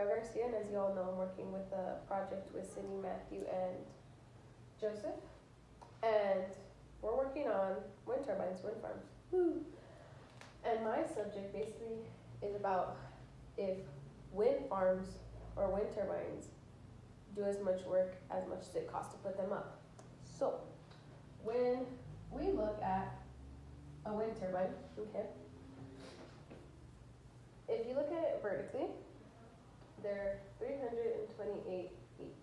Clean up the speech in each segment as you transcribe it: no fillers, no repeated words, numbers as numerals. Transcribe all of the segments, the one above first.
Garcia, and as you all know, I'm working with a project with Sydney, Matthew, and Joseph, and we're working on wind turbines, wind farms. Woo! And my subject basically is about if wind farms or wind turbines do as much work as much as it costs to put them up. So, when we look at a wind turbine, okay, if you look at it vertically, they're 328 feet.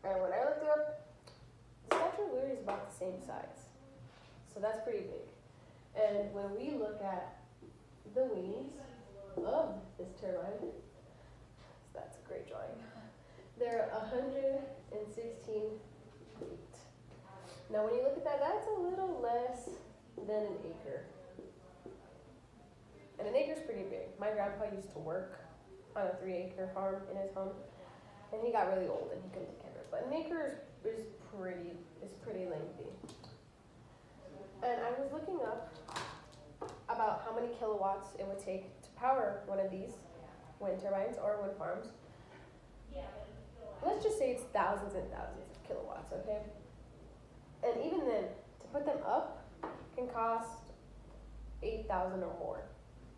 And when I looked it up, the Statue of Liberty is about the same size. So that's pretty big. And when we look at the wings of this turbine, so that's a great drawing, they're 116 feet. Now when you look at that, that's a little less than an acre. And an acre's pretty big. My grandpa used to work on a 3-acre farm in his home, and he got really old and he couldn't take care of it. But an acre is pretty lengthy. And I was looking up about how many kilowatts it would take to power one of these wind turbines or wind farms. Let's just say it's thousands and thousands of kilowatts, okay? And even then, to put them up can cost $8,000 or more,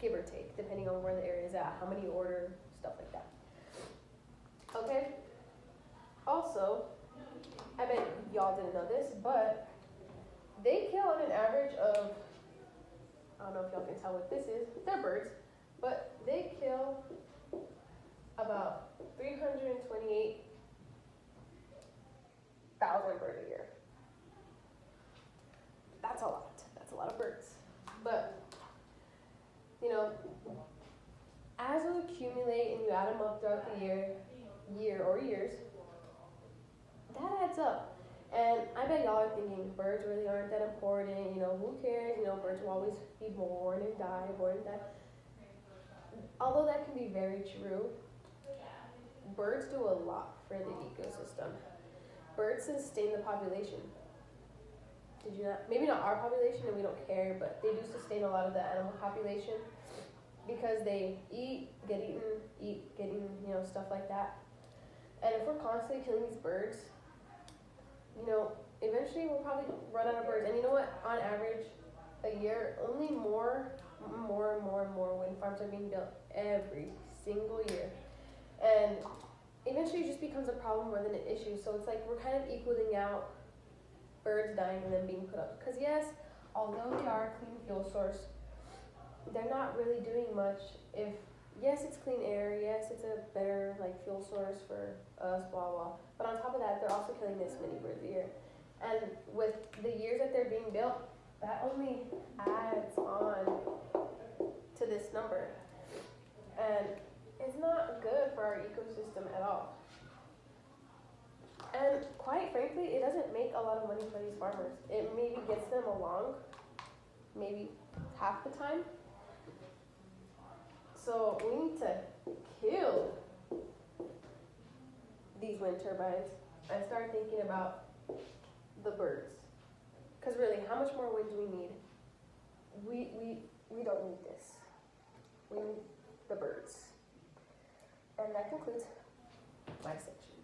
give or take, depending on where the area is at, how many you order, stuff like that. Okay? Also, I bet y'all didn't know this, but they kill on an average of, I don't know if y'all can tell what this is, they're birds, but they kill about 328,000 birds a year. That's a lot. That's a lot of birds. But, you know, as you accumulate and you add them up throughout the year or years, that adds up. And I bet y'all are thinking birds really aren't that important. You know, who cares? You know, birds will always be born and die, born and die. Although that can be very true, birds do a lot for the ecosystem. Birds sustain the population. Did you not? Maybe not our population, and we don't care, but they do sustain a lot of the animal population because they eat, get eaten, you know, stuff like that. And if we're constantly killing these birds, you know, eventually we'll probably run out of birds. And you know what? On average, a year, only more wind farms are being built every single year. And eventually it just becomes a problem more than an issue. So it's like we're kind of equaling out birds dying and then being put up. Because yes, although they are a clean fuel source, they're not really doing much. Yes, it's clean air, yes, it's a better like fuel source for us, blah, blah. But on top of that, they're also killing this many birds a year. And with the years that they're being built, that only adds on to this number. And it's not good for our ecosystem at all. And quite frankly, it doesn't make a lot of money for these farmers. It maybe gets them along, maybe half the time. So we need to kill these wind turbines and start thinking about the birds. Because really, how much more wind do we need? We don't need this. We need the birds. And that concludes my section.